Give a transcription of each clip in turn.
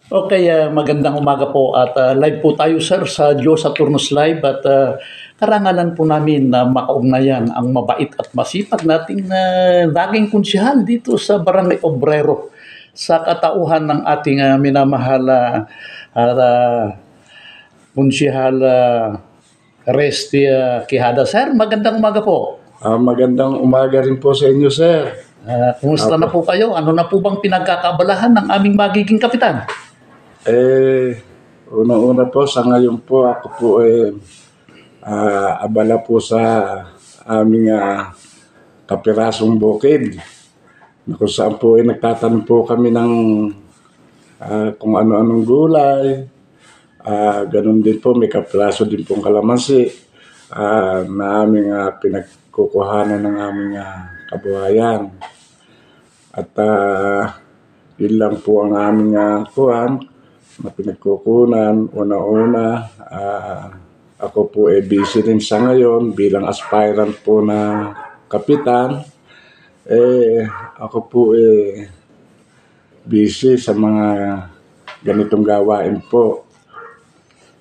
Okay, magandang umaga po at live po tayo sir sa Diyos Saturnus Live at karangalan po namin na makaugnayan ang mabait at masipag nating naging konsehal dito sa Barangay Obrero sa katauhan ng ating minamahal konsehal Resty Quijada. Sir, magandang umaga po. Magandang umaga rin po sa inyo, sir. Kumusta na po kayo? Ano na po bang pinagkakaabalahan ng aming magiging kapitan? Unang-una po, sa ngayon po, ako po abala po sa aming kapirasong bukid. Kung saan po nagtatanim po kami ng kung ano-anong gulay. Ganun din po, may kapiraso din pong kalamansi na aming pinagkukuhanan ng aming kabuhayan. At yun lang po ang aming kuhan na pinagkukunan. Una-una, ako po busy rin sa ngayon bilang aspirant po na kapitan. Ako po busy sa mga ganitong gawain po.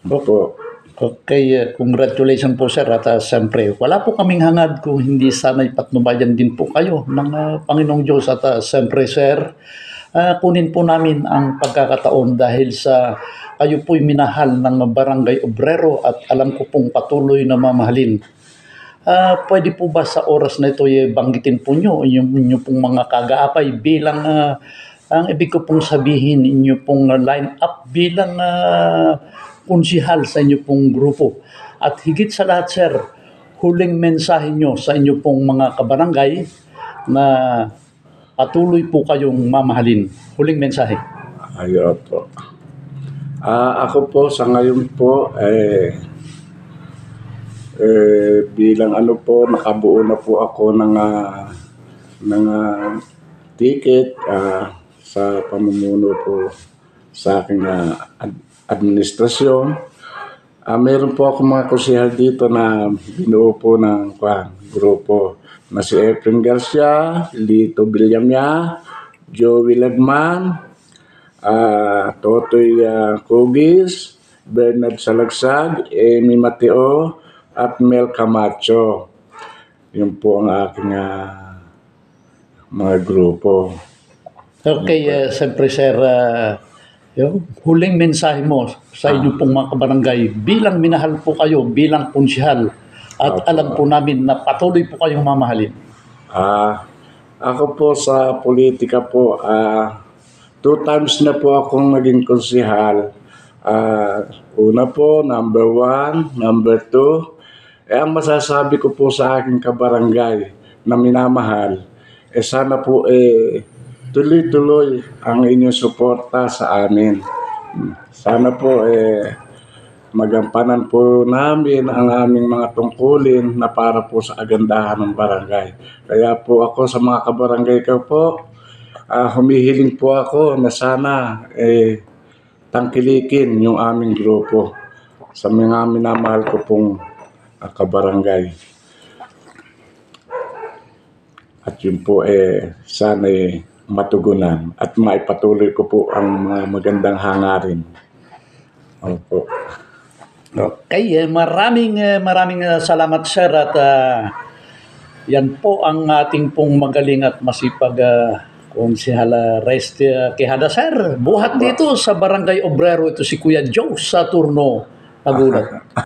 Opo. Okay, congratulations po sir at siyempre wala po kaming hangad kung hindi sana'y patnubayan din po kayo ng Panginoong Diyos at siyempre sir, kunin po namin ang pagkakataon dahil sa kayo po'y minahal ng Barangay Obrero at alam ko pong patuloy na mamahalin. Pwede po ba sa oras na ito banggitin po nyo yung pong mga kagaapay bilang ang ibig ko pong sabihin inyo pong line up bilang konsehal sa inyo pong grupo. At higit sa lahat sir, huling mensahe nyo sa inyo pong mga kabarangay na patuloy po kayong mamahalin. Huling mensahe. Ayun po. Ako po sa ngayon po bilang po, nakabuo na po ako ng ticket sa pamumuno po sa aking administrasyon. Meron po ako mga konsehal dito na binuo po ng grupo na si Efren Garcia, Lito Villamia, Joey Lagman, Totoy Cugis, Bernard Salagsag, Amy Mateo, at Mel Camacho. Yun po ang aking mga grupo. Okay, siyempre sir, yung huling mensahe mo sa inyo pong mga kabarangay bilang minahal po kayo bilang konsehal at alam po namin na patuloy po kayong mamahalin. Ako po sa politika po, 2 times na po akong naging konsehal. Una po, number 1, number 2. Ang masasabi ko po sa aking kabarangay na minamahal, sana po tuloy-tuloy ang inyong suporta sa amin. Sana po magampanan po namin ang aming mga tungkulin na para po sa kagandahan ng barangay. Kaya po ako sa mga kabarangay ko po, humihiling po ako na sana tangkilikin yung aming grupo sa mga minamahal ko pong kabarangay. At yun po sana matugunan at maipatuloy ko po ang mga magandang hangarin. Opo. Okay, maraming salamat sir at yan po ang ating pong magaling at masipag konsehal Resty Quijada sir. Buhat dito sa Barangay Obrero, ito si Kuya Joe Saturno Agulat.